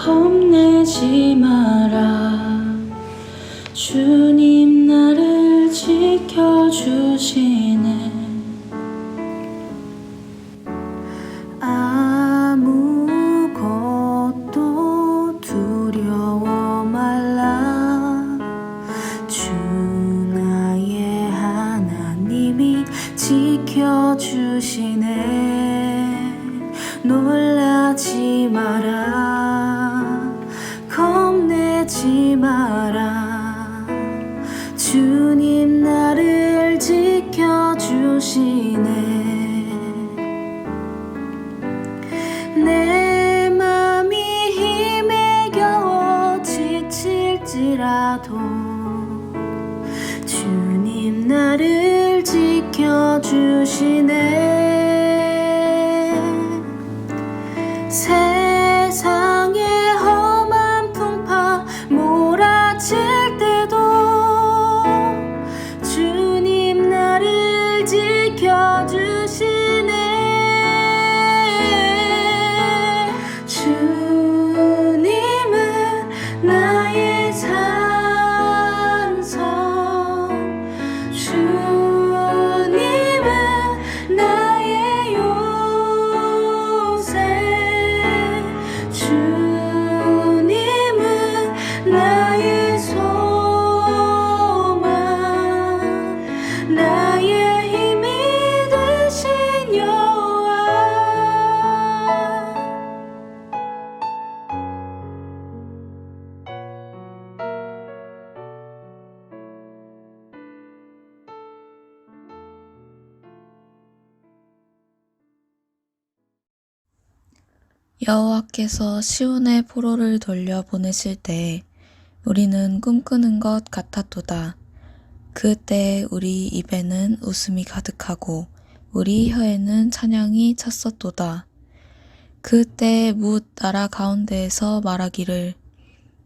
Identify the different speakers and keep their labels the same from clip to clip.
Speaker 1: 겁내지 마라. 주님 나를 지켜주시네.
Speaker 2: 아무것도 두려워 말라. 주 나의 하나님이 지켜주시네. 놀라지 마라. 겁내지 마라. 주님 나를 지켜주시네. 내 맘이 힘에 겨워 지칠지라도 주님 나를 지켜주시네. 세상의 험한 풍파 몰아칠 때도 주님 나를 지켜주시네. 주님은 나의 산성, 주님은 나의 요새, 주님은 나의 소망, 나의 힘이 되신 여호와.
Speaker 3: 여호와께서 시온의 포로를 돌려보내실 때 우리는 꿈꾸는 것 같았도다. 그때 우리 입에는 웃음이 가득하고 우리 혀에는 찬양이 찼었도다. 그때 뭇 나라 가운데에서 말하기를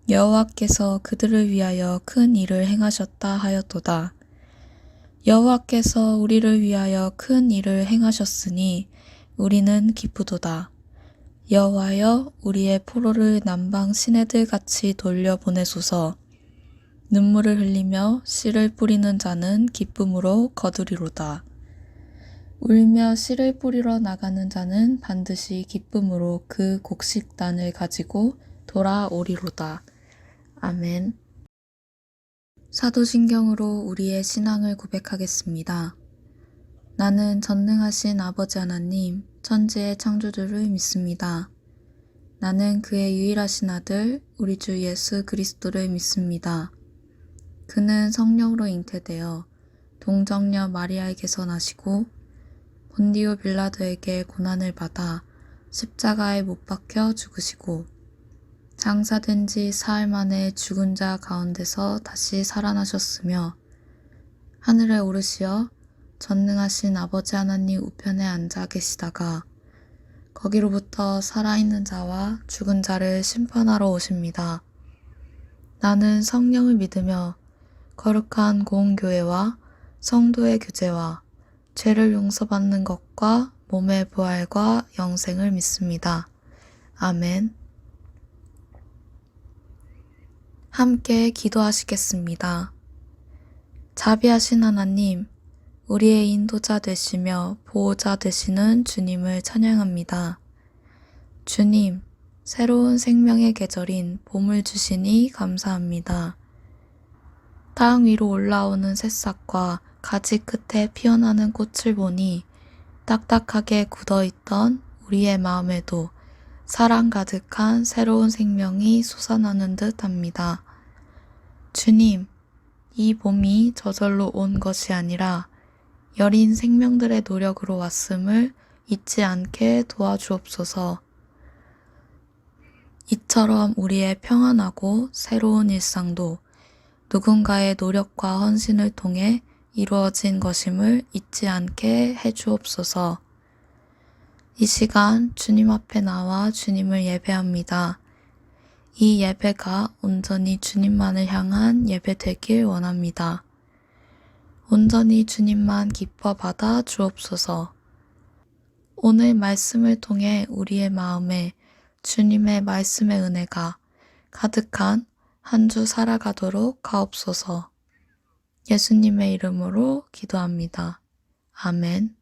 Speaker 3: 여호와께서 그들을 위하여 큰 일을 행하셨다 하였도다. 여호와께서 우리를 위하여 큰 일을 행하셨으니 우리는 기쁘도다. 여호와여, 우리의 포로를 남방 시내들 같이 돌려보내소서. 눈물을 흘리며 씨를 뿌리는 자는 기쁨으로 거두리로다. 울며 씨를 뿌리러 나가는 자는 반드시 기쁨으로 그 곡식단을 가지고 돌아오리로다. 아멘. 사도신경으로 우리의 신앙을 고백하겠습니다. 나는 전능하신 아버지 하나님, 천지의 창조주를 믿습니다. 나는 그의 유일하신 아들, 우리 주 예수 그리스도를 믿습니다. 그는 성령으로 잉태되어 동정녀 마리아에게서 나시고 본디오 빌라도에게 고난을 받아 십자가에 못 박혀 죽으시고 장사된 지 사흘 만에 죽은 자 가운데서 다시 살아나셨으며 하늘에 오르시어 전능하신 아버지 하나님 우편에 앉아 계시다가 거기로부터 살아있는 자와 죽은 자를 심판하러 오십니다. 나는 성령을 믿으며 거룩한 공교회와 성도의 교제와 죄를 용서받는 것과 몸의 부활과 영생을 믿습니다. 아멘. 함께 기도하시겠습니다. 자비하신 하나님, 우리의 인도자 되시며 보호자 되시는 주님을 찬양합니다. 주님, 새로운 생명의 계절인 봄을 주시니 감사합니다. 땅 위로 올라오는 새싹과 가지 끝에 피어나는 꽃을 보니 딱딱하게 굳어있던 우리의 마음에도 사랑 가득한 새로운 생명이 솟아나는 듯 합니다. 주님, 이 봄이 저절로 온 것이 아니라 여린 생명들의 노력으로 왔음을 잊지 않게 도와주옵소서. 이처럼 우리의 평안하고 새로운 일상도 누군가의 노력과 헌신을 통해 이루어진 것임을 잊지 않게 해주옵소서. 이 시간 주님 앞에 나와 주님을 예배합니다. 이 예배가 온전히 주님만을 향한 예배 되길 원합니다. 온전히 주님만 기뻐 받아 주옵소서. 오늘 말씀을 통해 우리의 마음에 주님의 말씀의 은혜가 가득한 한 주 살아가도록 하옵소서. 예수님의 이름으로 기도합니다. 아멘.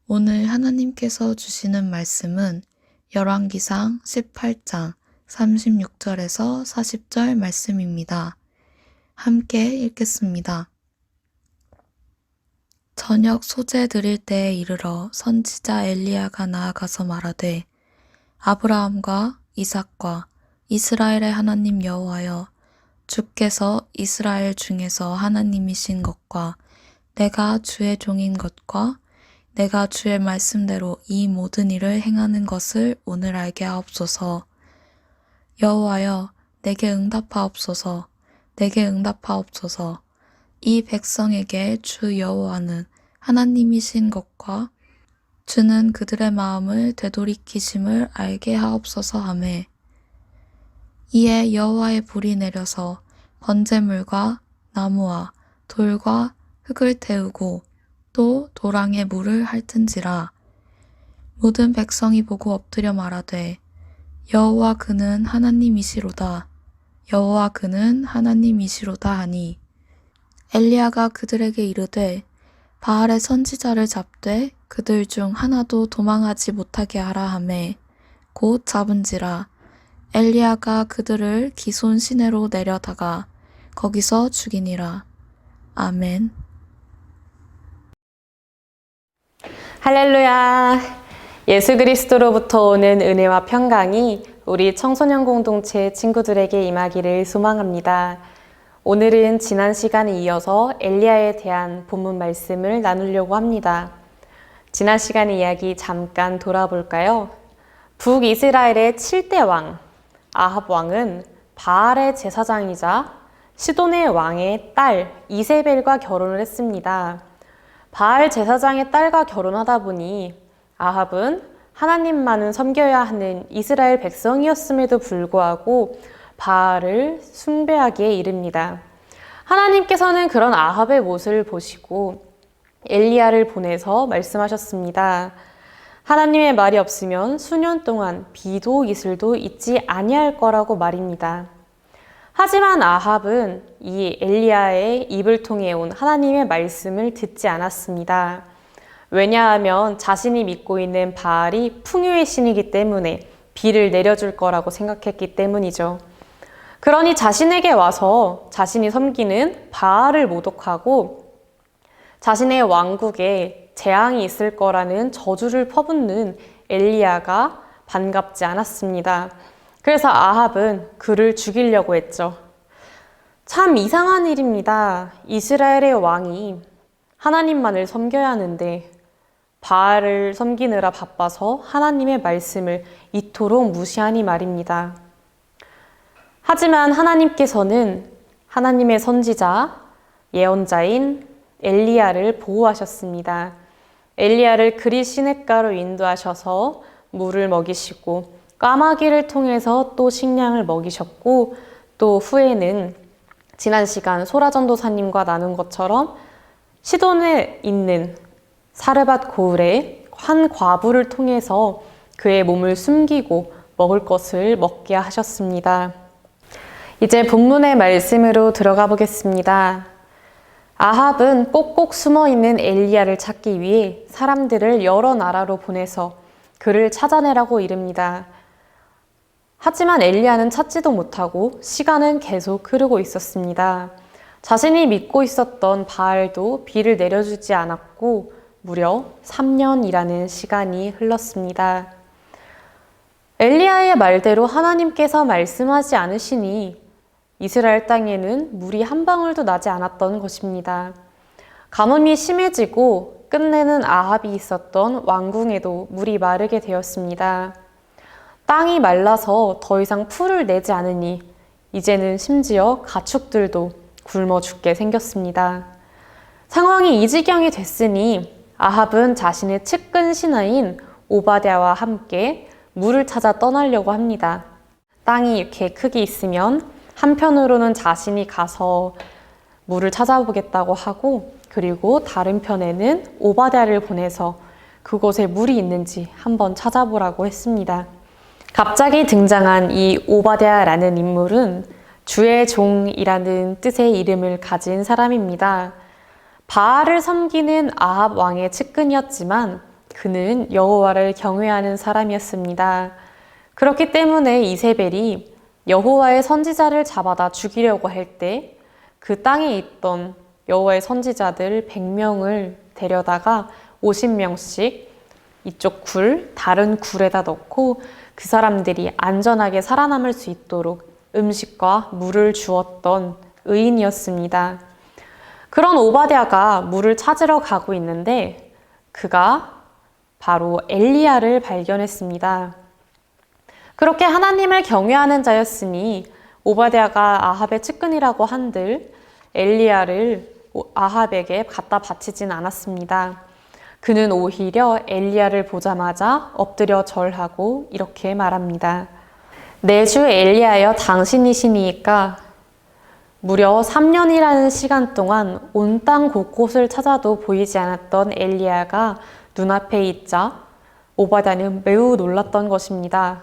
Speaker 3: 오늘 하나님께서 주시는 말씀은 열왕기상 18장 36절에서 40절 말씀입니다. 함께 읽겠습니다. 저녁 소재 드릴 때에 이르러 선지자 엘리야가 나아가서 말하되 아브라함과 이삭과 이스라엘의 하나님 여호와여, 주께서 이스라엘 중에서 하나님이신 것과 내가 주의 종인 것과 내가 주의 말씀대로 이 모든 일을 행하는 것을 오늘 알게 하옵소서. 여호와여, 내게 응답하옵소서. 내게 응답하옵소서. 이 백성에게 주 여호와는 하나님이신 것과 주는 그들의 마음을 되돌이키심을 알게 하옵소서 하매. 이에 여호와의 불이 내려서 번제물과 나무와 돌과 흙을 태우고 또 도랑에 물을 핥은지라. 모든 백성이 보고 엎드려 말하되 여호와 그는 하나님이시로다. 여호와 그는 하나님이시로다 하니 엘리야가 그들에게 이르되 바알의 선지자를 잡되 그들 중 하나도 도망하지 못하게 하라 하매 곧 잡은지라. 엘리야가 그들을 기손 시내로 내려다가 거기서 죽이니라. 아멘.
Speaker 4: 할렐루야! 예수 그리스도로부터 오는 은혜와 평강이 우리 청소년 공동체 친구들에게 임하기를 소망합니다. 오늘은 지난 시간에 이어서 엘리야에 대한 본문 말씀을 나누려고 합니다. 지난 시간의 이야기 잠깐 돌아볼까요? 북이스라엘의 7대 왕 아합 왕은 바알의 제사장이자 시돈의 왕의 딸 이세벨과 결혼을 했습니다. 바알 제사장의 딸과 결혼하다 보니 아합은 하나님만은 섬겨야 하는 이스라엘 백성이었음에도 불구하고 바알을 숭배하기에 이릅니다. 하나님께서는 그런 아합의 모습을 보시고 엘리야를 보내서 말씀하셨습니다. 하나님의 말이 없으면 수년 동안 비도 이슬도 있지 아니할 거라고 말입니다. 하지만 아합은 이 엘리야의 입을 통해 온 하나님의 말씀을 듣지 않았습니다. 왜냐하면 자신이 믿고 있는 바알이 풍요의 신이기 때문에 비를 내려줄 거라고 생각했기 때문이죠. 그러니 자신에게 와서 자신이 섬기는 바알을 모독하고 자신의 왕국에 재앙이 있을 거라는 저주를 퍼붓는 엘리야가 반갑지 않았습니다. 그래서 아합은 그를 죽이려고 했죠. 참 이상한 일입니다. 이스라엘의 왕이 하나님만을 섬겨야 하는데 바알을 섬기느라 바빠서 하나님의 말씀을 이토록 무시하니 말입니다. 하지만 하나님께서는 하나님의 선지자, 예언자인 엘리야를 보호하셨습니다. 엘리야를 그릿 시냇가로 인도하셔서 물을 먹이시고 까마귀를 통해서 또 식량을 먹이셨고 또 후에는 지난 시간 소라전도사님과 나눈 것처럼 시돈에 있는 사르밧 고을의 한 과부를 통해서 그의 몸을 숨기고 먹을 것을 먹게 하셨습니다. 이제 본문의 말씀으로 들어가 보겠습니다. 아합은 꼭꼭 숨어있는 엘리야를 찾기 위해 사람들을 여러 나라로 보내서 그를 찾아내라고 이릅니다. 하지만 엘리야는 찾지도 못하고 시간은 계속 흐르고 있었습니다. 자신이 믿고 있었던 바알도 비를 내려주지 않았고 무려 3년이라는 시간이 흘렀습니다. 엘리야의 말대로 하나님께서 말씀하지 않으시니 이스라엘 땅에는 물이 한 방울도 나지 않았던 것입니다. 가뭄이 심해지고 끝내는 아합이 있었던 왕궁에도 물이 마르게 되었습니다. 땅이 말라서 더 이상 풀을 내지 않으니 이제는 심지어 가축들도 굶어 죽게 생겼습니다. 상황이 이 지경이 됐으니 아합은 자신의 측근 신하인 오바댜와 함께 물을 찾아 떠나려고 합니다. 땅이 이렇게 크게 있으면 한편으로는 자신이 가서 물을 찾아보겠다고 하고 그리고 다른 편에는 오바댜를 보내서 그곳에 물이 있는지 한번 찾아보라고 했습니다. 갑자기 등장한 이 오바댜라는 인물은 주의 종이라는 뜻의 이름을 가진 사람입니다. 바알을 섬기는 아합 왕의 측근이었지만 그는 여호와를 경외하는 사람이었습니다. 그렇기 때문에 이세벨이 여호와의 선지자를 잡아다 죽이려고 할 때 그 땅에 있던 여호와의 선지자들 100명을 데려다가 50명씩 이쪽 굴, 다른 굴에다 넣고 그 사람들이 안전하게 살아남을 수 있도록 음식과 물을 주었던 의인이었습니다. 그런 오바댜가 물을 찾으러 가고 있는데 그가 바로 엘리야를 발견했습니다. 그렇게 하나님을 경외하는 자였으니 오바댜가 아합의 측근이라고 한들 엘리야를 아합에게 갖다 바치진 않았습니다. 그는 오히려 엘리야를 보자마자 엎드려 절하고 이렇게 말합니다. 내 주 엘리야여 당신이시니까 무려 3년이라는 시간 동안 온 땅 곳곳을 찾아도 보이지 않았던 엘리야가 눈앞에 있자 오바댜는 매우 놀랐던 것입니다.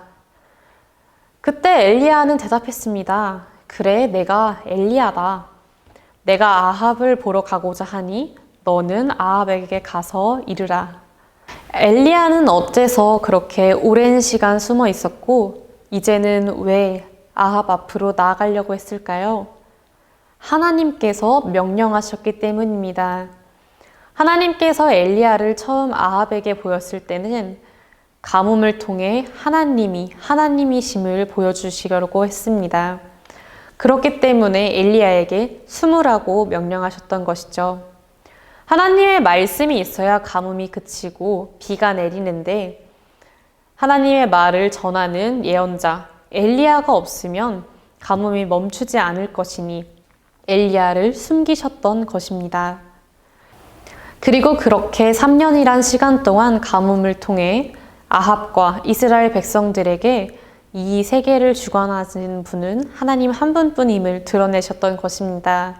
Speaker 4: 그때 엘리야는 대답했습니다. 그래, 내가 엘리야다. 내가 아합을 보러 가고자 하니 너는 아합에게 가서 이르라. 엘리야는 어째서 그렇게 오랜 시간 숨어 있었고 이제는 왜 아합 앞으로 나아가려고 했을까요? 하나님께서 명령하셨기 때문입니다. 하나님께서 엘리야를 처음 아합에게 보였을 때는 가뭄을 통해 하나님이 하나님이심을 보여주시려고 했습니다. 그렇기 때문에 엘리야에게 숨으라고 명령하셨던 것이죠. 하나님의 말씀이 있어야 가뭄이 그치고 비가 내리는데 하나님의 말을 전하는 예언자 엘리야가 없으면 가뭄이 멈추지 않을 것이니 엘리야를 숨기셨던 것입니다. 그리고 그렇게 3년이란 시간 동안 가뭄을 통해 아합과 이스라엘 백성들에게 이 세계를 주관하신 분은 하나님 한 분뿐임을 드러내셨던 것입니다.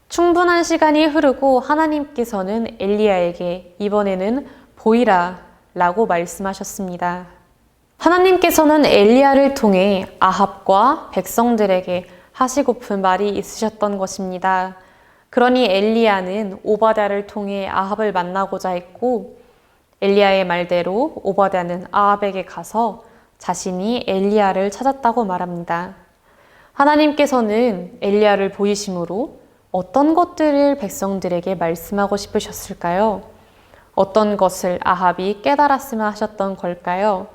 Speaker 4: 충분한 시간이 흐르고 하나님께서는 엘리야에게 이번에는 보이라 라고 말씀하셨습니다. 하나님께서는 엘리야를 통해 아합과 백성들에게 하시고픈 말이 있으셨던 것입니다. 그러니 엘리야는 오바댜를 통해 아합을 만나고자 했고 엘리야의 말대로 오바댜는 아합에게 가서 자신이 엘리야를 찾았다고 말합니다. 하나님께서는 엘리야를 보이심으로 어떤 것들을 백성들에게 말씀하고 싶으셨을까요? 어떤 것을 아합이 깨달았으면 하셨던 걸까요?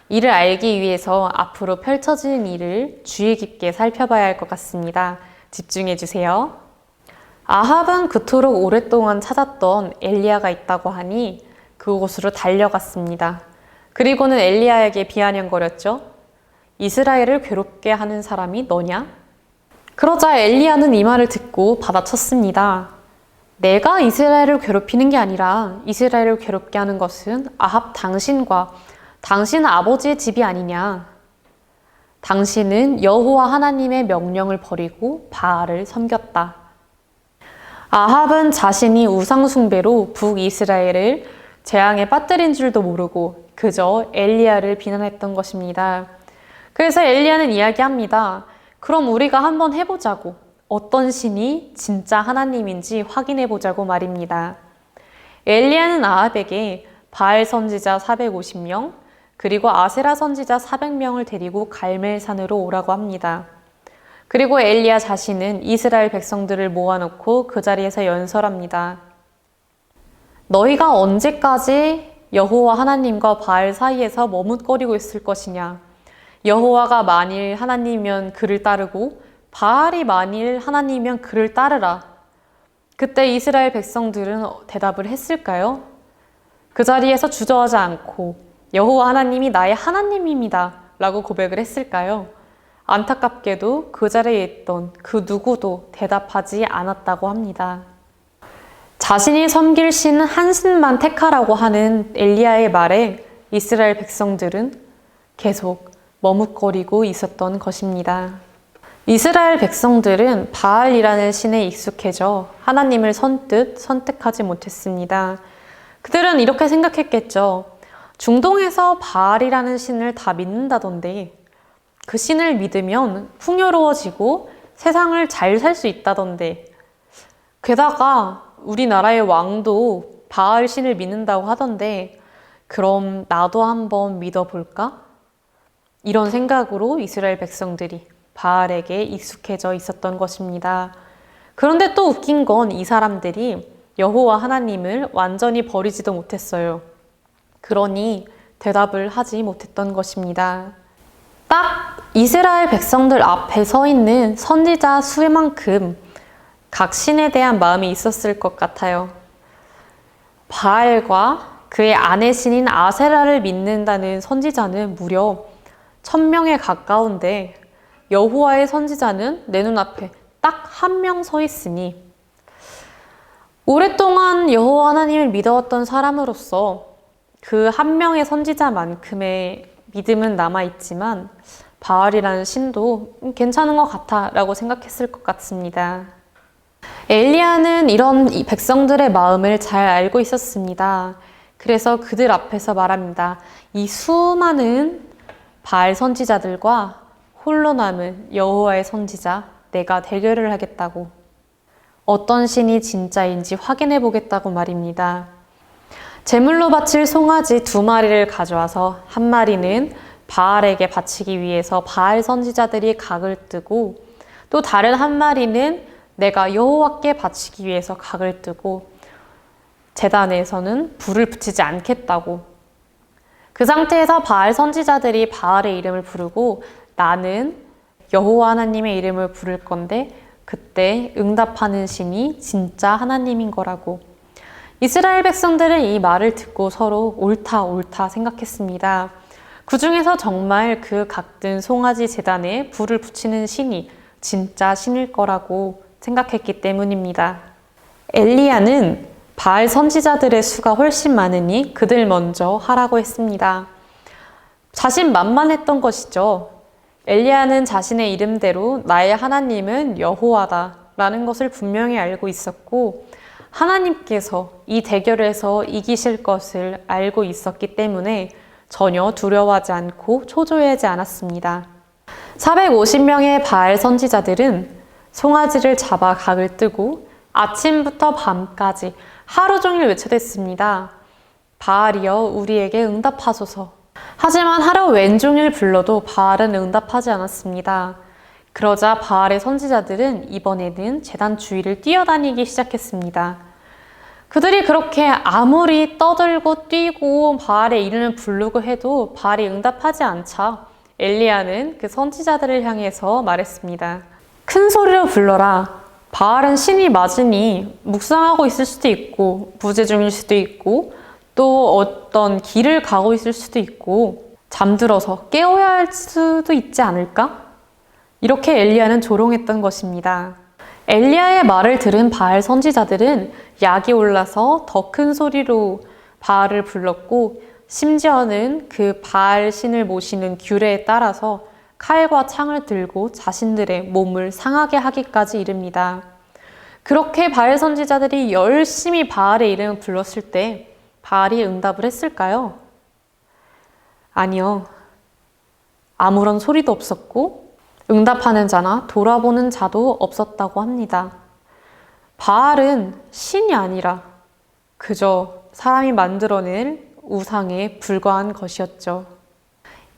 Speaker 4: 이를 알기 위해서 앞으로 펼쳐지는 일을 주의 깊게 살펴봐야 할 것 같습니다. 집중해 주세요. 아합은 그토록 오랫동안 찾았던 엘리야가 있다고 하니 그곳으로 달려갔습니다. 그리고는 엘리야에게 비아냥거렸죠. 이스라엘을 괴롭게 하는 사람이 너냐? 그러자 엘리야는 이 말을 듣고 받아쳤습니다. 내가 이스라엘을 괴롭히는 게 아니라 이스라엘을 괴롭게 하는 것은 아합 당신과 당신 아버지의 집이 아니냐. 당신은 여호와 하나님의 명령을 버리고 바알을 섬겼다. 아합은 자신이 우상숭배로 북이스라엘을 재앙에 빠뜨린 줄도 모르고 그저 엘리야를 비난했던 것입니다. 그래서 엘리야는 이야기합니다. 그럼 우리가 한번 해보자고. 어떤 신이 진짜 하나님인지 확인해보자고 말입니다. 엘리야는 아합에게 바알 선지자 450명 그리고 아세라 선지자 400명을 데리고 갈멜산으로 오라고 합니다. 그리고 엘리야 자신은 이스라엘 백성들을 모아놓고 그 자리에서 연설합니다. 너희가 언제까지 여호와 하나님과 바알 사이에서 머뭇거리고 있을 것이냐? 여호와가 만일 하나님이면 그를 따르고 바알이 만일 하나님이면 그를 따르라. 그때 이스라엘 백성들은 대답을 했을까요? 그 자리에서 주저하지 않고 여호와 하나님이 나의 하나님입니다 라고 고백을 했을까요? 안타깝게도 그 자리에 있던 그 누구도 대답하지 않았다고 합니다. 자신이 섬길 신 한 신만 택하라고 하는 엘리야의 말에 이스라엘 백성들은 계속 머뭇거리고 있었던 것입니다. 이스라엘 백성들은 바알이라는 신에 익숙해져 하나님을 선뜻 선택하지 못했습니다. 그들은 이렇게 생각했겠죠. 중동에서 바알이라는 신을 다 믿는다던데 그 신을 믿으면 풍요로워지고 세상을 잘 살 수 있다던데 게다가 우리나라의 왕도 바알 신을 믿는다고 하던데 그럼 나도 한번 믿어볼까? 이런 생각으로 이스라엘 백성들이 바알에게 익숙해져 있었던 것입니다. 그런데 또 웃긴 건 이 사람들이 여호와 하나님을 완전히 버리지도 못했어요. 그러니 대답을 하지 못했던 것입니다. 딱 이스라엘 백성들 앞에 서 있는 선지자 수만큼 각 신에 대한 마음이 있었을 것 같아요. 바알과 그의 아내 신인 아세라를 믿는다는 선지자는 무려 1000명에 가까운데 여호와의 선지자는 내 눈앞에 딱 한 명 서 있으니 오랫동안 여호와 하나님을 믿어왔던 사람으로서 그 한 명의 선지자만큼의 믿음은 남아있지만 바알이라는 신도 괜찮은 것 같아 라고 생각했을 것 같습니다. 엘리야는 이런 백성들의 마음을 잘 알고 있었습니다. 그래서 그들 앞에서 말합니다. 이 수많은 바알 선지자들과 홀로 남은 여호와의 선지자 내가 대결을 하겠다고 어떤 신이 진짜인지 확인해 보겠다고 말입니다. 제물로 바칠 송아지 2마리를 가져와서 한 마리는 바알에게 바치기 위해서 바알 선지자들이 각을 뜨고 또 다른 한 마리는 내가 여호와께 바치기 위해서 각을 뜨고 제단에서는 불을 붙이지 않겠다고. 그 상태에서 바알 선지자들이 바알의 이름을 부르고 나는 여호와 하나님의 이름을 부를 건데 그때 응답하는 신이 진짜 하나님인 거라고. 이스라엘 백성들은 이 말을 듣고 서로 옳다 생각했습니다. 그 중에서 정말 그 각든 송아지 제단에 불을 붙이는 신이 진짜 신일 거라고 생각했기 때문입니다. 엘리야는 바알 선지자들의 수가 훨씬 많으니 그들 먼저 하라고 했습니다. 자신만만했던 것이죠. 엘리야는 자신의 이름대로 나의 하나님은 여호와다 라는 것을 분명히 알고 있었고 하나님께서 이 대결에서 이기실 것을 알고 있었기 때문에 전혀 두려워하지 않고 초조해하지 않았습니다. 450명의 바알 선지자들은 송아지를 잡아 각을 뜨고 아침부터 밤까지 하루 종일 외쳐댔습니다. 바알이여 우리에게 응답하소서. 하지만 하루 왼종일 불러도 바알은 응답하지 않았습니다. 그러자 바알의 선지자들은 이번에는 제단 주위를 뛰어다니기 시작했습니다. 그들이 그렇게 아무리 떠들고 뛰고 바알의 이름을 부르고 해도 바알이 응답하지 않자 엘리야는 그 선지자들을 향해서 말했습니다. 큰 소리로 불러라. 바알은 신이 맞으니 묵상하고 있을 수도 있고 부재 중일 수도 있고 또 어떤 길을 가고 있을 수도 있고 잠들어서 깨워야 할 수도 있지 않을까? 이렇게 엘리야는 조롱했던 것입니다. 엘리야의 말을 들은 바알 선지자들은 약이 올라서 더 큰 소리로 바알을 불렀고 심지어는 그 바알 신을 모시는 규례에 따라서 칼과 창을 들고 자신들의 몸을 상하게 하기까지 이릅니다. 그렇게 바알 선지자들이 열심히 바알의 이름을 불렀을 때 바알이 응답을 했을까요? 아니요. 아무런 소리도 없었고 응답하는 자나 돌아보는 자도 없었다고 합니다. 바알은 신이 아니라 그저 사람이 만들어낸 우상에 불과한 것이었죠.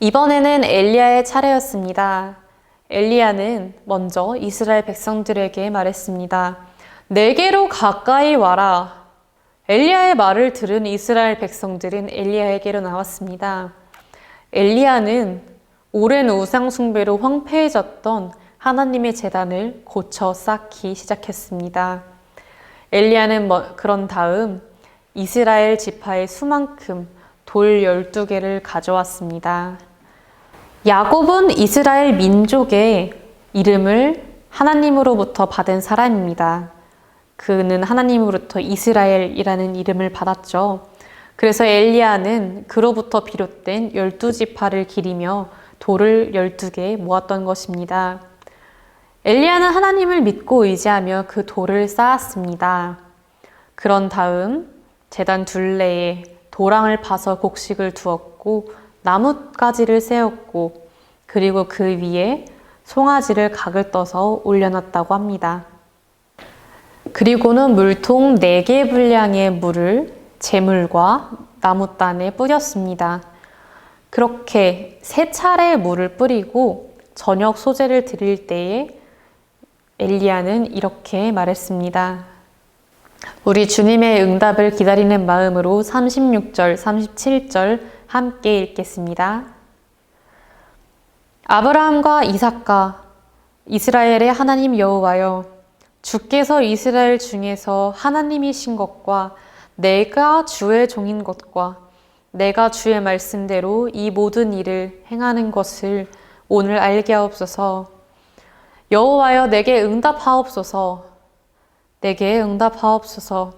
Speaker 4: 이번에는 엘리야의 차례였습니다. 엘리야는 먼저 이스라엘 백성들에게 말했습니다. 내게로 가까이 와라. 엘리야의 말을 들은 이스라엘 백성들은 엘리야에게로 나왔습니다. 엘리야는 오랜 우상 숭배로 황폐해졌던 하나님의 제단을 고쳐 쌓기 시작했습니다. 엘리야는 그런 다음 이스라엘 지파의 수만큼 돌 12개를 가져왔습니다. 야곱은 이스라엘 민족의 이름을 하나님으로부터 받은 사람입니다. 그는 하나님으로부터 이스라엘이라는 이름을 받았죠. 그래서 엘리야는 그로부터 비롯된 12지파를 기리며 돌을 12개 모았던 것입니다. 엘리야는 하나님을 믿고 의지하며 그 돌을 쌓았습니다. 그런 다음 제단 둘레에 도랑을 파서 곡식을 두었고 나뭇가지를 세웠고 그리고 그 위에 송아지를 각을 떠서 올려놨다고 합니다. 그리고는 물통 4개 분량의 물을 제물과 나무단에 뿌렸습니다. 그렇게 3차례 물을 뿌리고 저녁 소제를 드릴 때에 엘리야는 이렇게 말했습니다. 우리 주님의 응답을 기다리는 마음으로 36절, 37절 함께 읽겠습니다. 아브라함과 이삭과 이스라엘의 하나님 여호와여, 주께서 이스라엘 중에서 하나님이신 것과 내가 주의 종인 것과 내가 주의 말씀대로 이 모든 일을 행하는 것을 오늘 알게 하옵소서. 여호와여, 내게 응답하옵소서. 내게 응답하옵소서.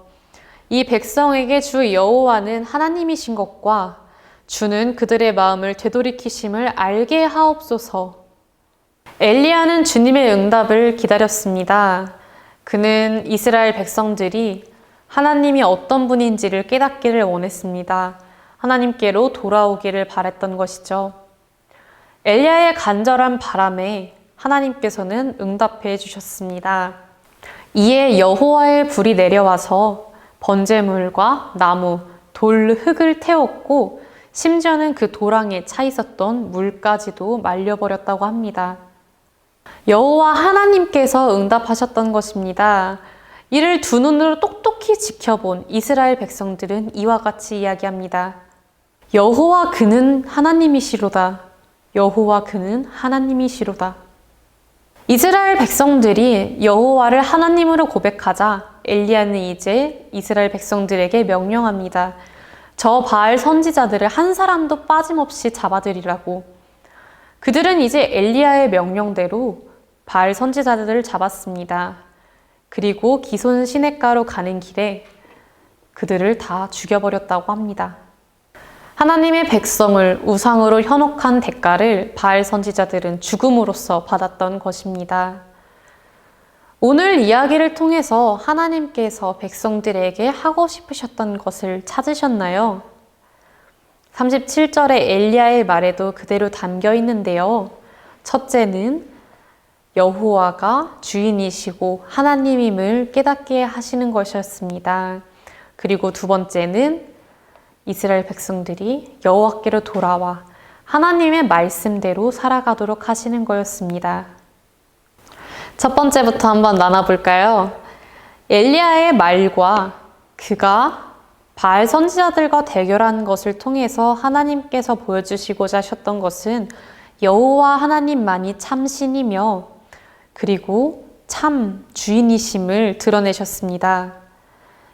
Speaker 4: 이 백성에게 주 여호와는 하나님이신 것과 주는 그들의 마음을 되돌이키심을 알게 하옵소서. 엘리야는 주님의 응답을 기다렸습니다. 그는 이스라엘 백성들이 하나님이 어떤 분인지를 깨닫기를 원했습니다. 하나님께로 돌아오기를 바랬던 것이죠. 엘리야의 간절한 바람에 하나님께서는 응답해 주셨습니다. 이에 여호와의 불이 내려와서 번제물과 나무, 돌, 흙을 태웠고 심지어는 그 도랑에 차 있었던 물까지도 말려버렸다고 합니다. 여호와 하나님께서 응답하셨던 것입니다. 이를 두 눈으로 똑똑히 지켜본 이스라엘 백성들은 이와 같이 이야기합니다. 여호와 그는 하나님이시로다. 여호와 그는 하나님이시로다. 이스라엘 백성들이 여호와를 하나님으로 고백하자 엘리야는 이제 이스라엘 백성들에게 명령합니다. 저 바알 선지자들을 한 사람도 빠짐없이 잡아들이라고. 그들은 이제 엘리야의 명령대로 바알 선지자들을 잡았습니다. 그리고 기손 시냇가로 가는 길에 그들을 다 죽여버렸다고 합니다. 하나님의 백성을 우상으로 현혹한 대가를 바알 선지자들은 죽음으로써 받았던 것입니다. 오늘 이야기를 통해서 하나님께서 백성들에게 하고 싶으셨던 것을 찾으셨나요? 37절의 엘리야의 말에도 그대로 담겨 있는데요. 첫째는 여호와가 주인이시고 하나님임을 깨닫게 하시는 것이었습니다. 그리고 두 번째는 이스라엘 백성들이 여호와께로 돌아와 하나님의 말씀대로 살아가도록 하시는 거였습니다. 첫 번째부터 한번 나눠볼까요? 엘리야의 말과 그가 바알 선지자들과 대결한 것을 통해서 하나님께서 보여주시고자 하셨던 것은 여호와 하나님만이 참 신이며 그리고 참 주인이심을 드러내셨습니다.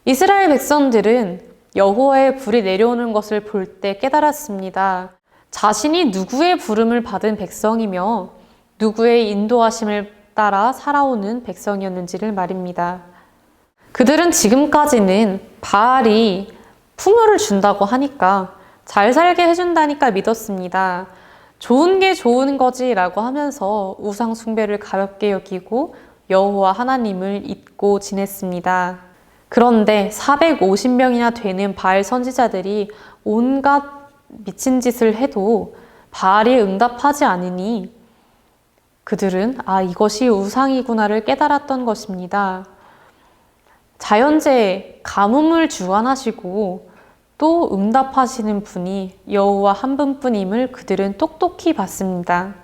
Speaker 4: 이스라엘 백성들은 여호와의 불이 내려오는 것을 볼 때 깨달았습니다. 자신이 누구의 부름을 받은 백성이며 누구의 인도하심을 따라 살아오는 백성이었는지를 말입니다. 그들은 지금까지는 바알이 풍요를 준다고 하니까 잘 살게 해준다니까 믿었습니다. 좋은 게 좋은 거지라고 하면서 우상 숭배를 가볍게 여기고 여호와 하나님을 잊고 지냈습니다. 그런데 450명이나 되는 바알 선지자들이 온갖 미친 짓을 해도 바알이 응답하지 않으니 그들은 이것이 우상이구나를 깨달았던 것입니다. 자연재해, 가뭄을 주관하시고 또 응답하시는 분이 여호와 한 분뿐임을 그들은 똑똑히 봤습니다.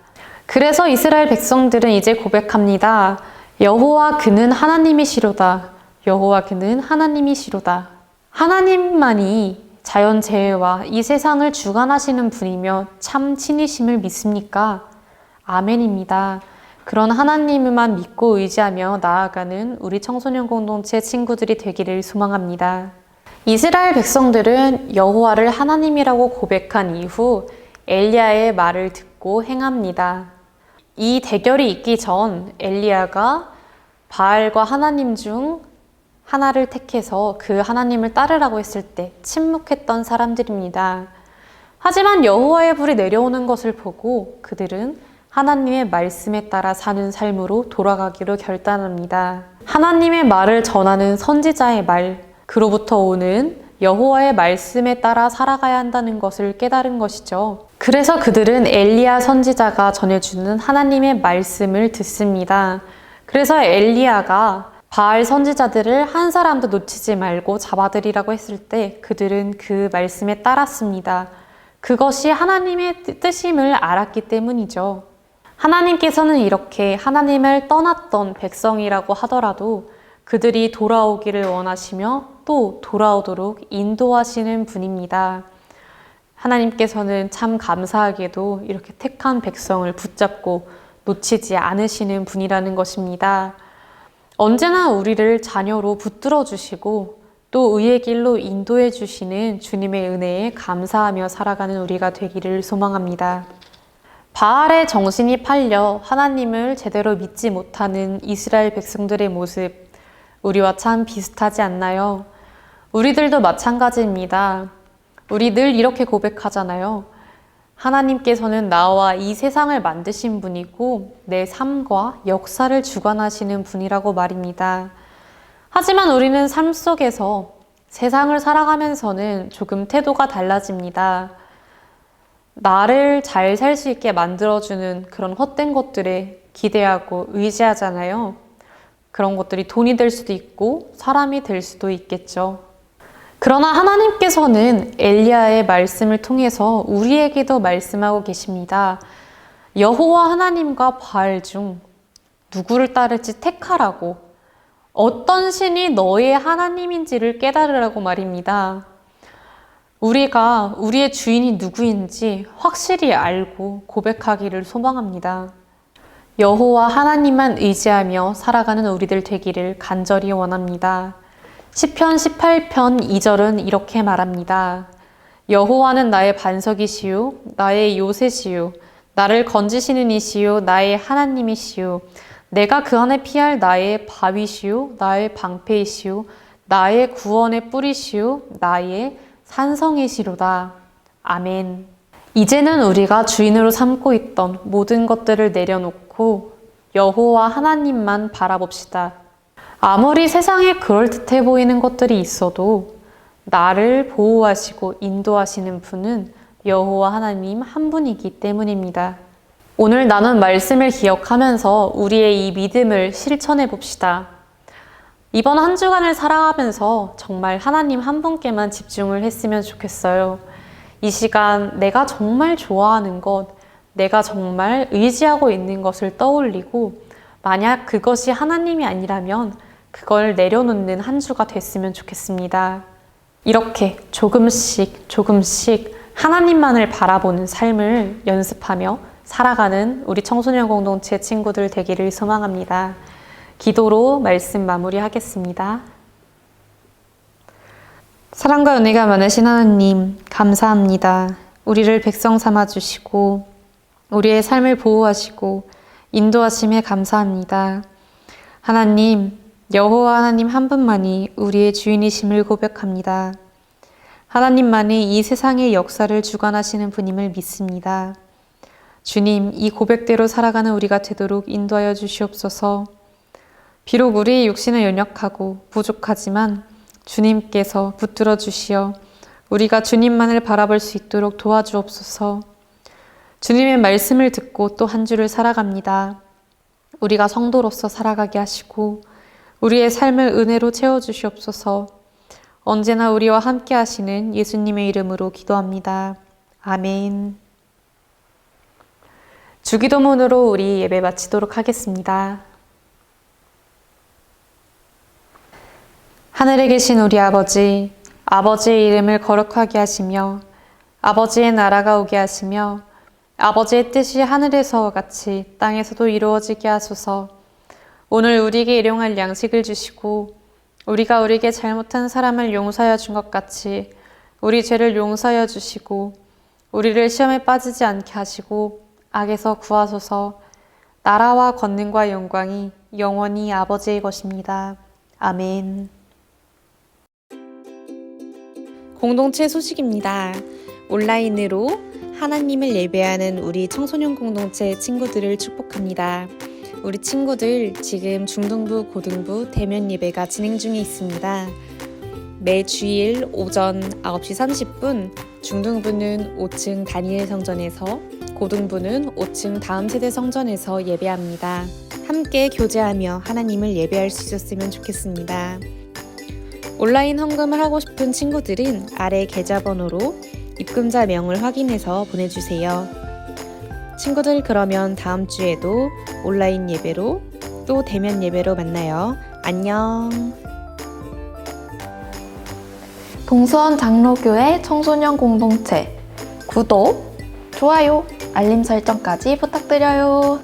Speaker 4: 그래서 이스라엘 백성들은 이제 고백합니다. 여호와 그는 하나님이시로다. 여호와 그는 하나님이시로다. 하나님만이 자연재해와 이 세상을 주관하시는 분이며 참 신이심을 믿습니까? 아멘입니다. 그런 하나님만 믿고 의지하며 나아가는 우리 청소년 공동체 친구들이 되기를 소망합니다. 이스라엘 백성들은 여호와를 하나님이라고 고백한 이후 엘리야의 말을 듣고 행합니다. 이 대결이 있기 전 엘리야가 바알과 하나님 중 하나를 택해서 그 하나님을 따르라고 했을 때 침묵했던 사람들입니다. 하지만 여호와의 불이 내려오는 것을 보고 그들은 하나님의 말씀에 따라 사는 삶으로 돌아가기로 결단합니다. 하나님의 말을 전하는 선지자의 말, 그로부터 오는 여호와의 말씀에 따라 살아가야 한다는 것을 깨달은 것이죠. 그래서 그들은 엘리야 선지자가 전해주는 하나님의 말씀을 듣습니다. 그래서 엘리야가 바알 선지자들을 한 사람도 놓치지 말고 잡아들이라고 했을 때 그들은 그 말씀에 따랐습니다. 그것이 하나님의 뜻임을 알았기 때문이죠. 하나님께서는 이렇게 하나님을 떠났던 백성이라고 하더라도 그들이 돌아오기를 원하시며 또 돌아오도록 인도하시는 분입니다. 하나님께서는 참 감사하게도 이렇게 택한 백성을 붙잡고 놓치지 않으시는 분이라는 것입니다. 언제나 우리를 자녀로 붙들어 주시고 또 의의 길로 인도해 주시는 주님의 은혜에 감사하며 살아가는 우리가 되기를 소망합니다. 바알의 정신이 팔려 하나님을 제대로 믿지 못하는 이스라엘 백성들의 모습, 우리와 참 비슷하지 않나요? 우리들도 마찬가지입니다. 우리 늘 이렇게 고백하잖아요. 하나님께서는 나와 이 세상을 만드신 분이고 내 삶과 역사를 주관하시는 분이라고 말입니다. 하지만 우리는 삶 속에서 세상을 살아가면서는 조금 태도가 달라집니다. 나를 잘 살 수 있게 만들어주는 그런 헛된 것들에 기대하고 의지하잖아요. 그런 것들이 돈이 될 수도 있고 사람이 될 수도 있겠죠. 그러나 하나님께서는 엘리야의 말씀을 통해서 우리에게도 말씀하고 계십니다. 여호와 하나님과 바알 중 누구를 따를지 택하라고, 어떤 신이 너의 하나님인지를 깨달으라고 말입니다. 우리가 우리의 주인이 누구인지 확실히 알고 고백하기를 소망합니다. 여호와 하나님만 의지하며 살아가는 우리들 되기를 간절히 원합니다. 시편 18편 2절은 이렇게 말합니다. 여호와는 나의 반석이시요 나의 요새시요 나를 건지시는 이시요 나의 하나님이시요 내가 그 안에 피할 나의 바위시요 나의 방패이시요 나의 구원의 뿌리시요 나의 산성이시로다. 아멘. 이제는 우리가 주인으로 삼고 있던 모든 것들을 내려놓고 여호와 하나님만 바라봅시다. 아무리 세상에 그럴듯해 보이는 것들이 있어도 나를 보호하시고 인도하시는 분은 여호와 하나님 한 분이기 때문입니다. 오늘 나눈 말씀을 기억하면서 우리의 이 믿음을 실천해 봅시다. 이번 한 주간을 살아가면서 정말 하나님 한 분께만 집중을 했으면 좋겠어요. 이 시간 내가 정말 좋아하는 것, 내가 정말 의지하고 있는 것을 떠올리고 만약 그것이 하나님이 아니라면 그걸 내려놓는 한 주가 됐으면 좋겠습니다. 이렇게 조금씩 하나님만을 바라보는 삶을 연습하며 살아가는 우리 청소년 공동체 친구들 되기를 소망합니다. 기도로 말씀 마무리하겠습니다. 사랑과 은혜가 많으신 하나님, 감사합니다. 우리를 백성 삼아주시고 우리의 삶을 보호하시고 인도하심에 감사합니다. 하나님, 여호와 하나님 한 분만이 우리의 주인이심을 고백합니다. 하나님만이 이 세상의 역사를 주관하시는 분임을 믿습니다. 주님, 이 고백대로 살아가는 우리가 되도록 인도하여 주시옵소서. 비록 우리의 육신은 연약하고 부족하지만 주님께서 붙들어 주시어 우리가 주님만을 바라볼 수 있도록 도와주옵소서. 주님의 말씀을 듣고 또 한 주를 살아갑니다. 우리가 성도로서 살아가게 하시고 우리의 삶을 은혜로 채워주시옵소서. 언제나 우리와 함께 하시는 예수님의 이름으로 기도합니다. 아멘. 주기도문으로 우리 예배 마치도록 하겠습니다. 하늘에 계신 우리 아버지, 아버지의 이름을 거룩하게 하시며 아버지의 나라가 오게 하시며 아버지의 뜻이 하늘에서와 같이 땅에서도 이루어지게 하소서. 오늘 우리에게 일용할 양식을 주시고 우리가 우리에게 잘못한 사람을 용서하여 준 것 같이 우리 죄를 용서하여 주시고 우리를 시험에 빠지지 않게 하시고 악에서 구하소서. 나라와 권능과 영광이 영원히 아버지의 것입니다. 아멘.
Speaker 3: 공동체 소식입니다. 온라인으로 하나님을 예배하는 우리 청소년 공동체 친구들을 축복합니다. 우리 친구들 지금 중등부, 고등부 대면 예배가 진행 중에 있습니다. 매 주일 오전 9시 30분 중등부는 5층 다니엘 성전에서, 고등부는 5층 다음 세대 성전에서 예배합니다. 함께 교제하며 하나님을 예배할 수 있었으면 좋겠습니다. 온라인 헌금을 하고 싶은 친구들은 아래 계좌번호로 입금자 명을 확인해서 보내주세요. 친구들, 그러면 다음 주에도 온라인 예배로 또 대면 예배로 만나요. 안녕.
Speaker 1: 동수원 장로교회 청소년 공동체 구독, 좋아요, 알림 설정까지 부탁드려요.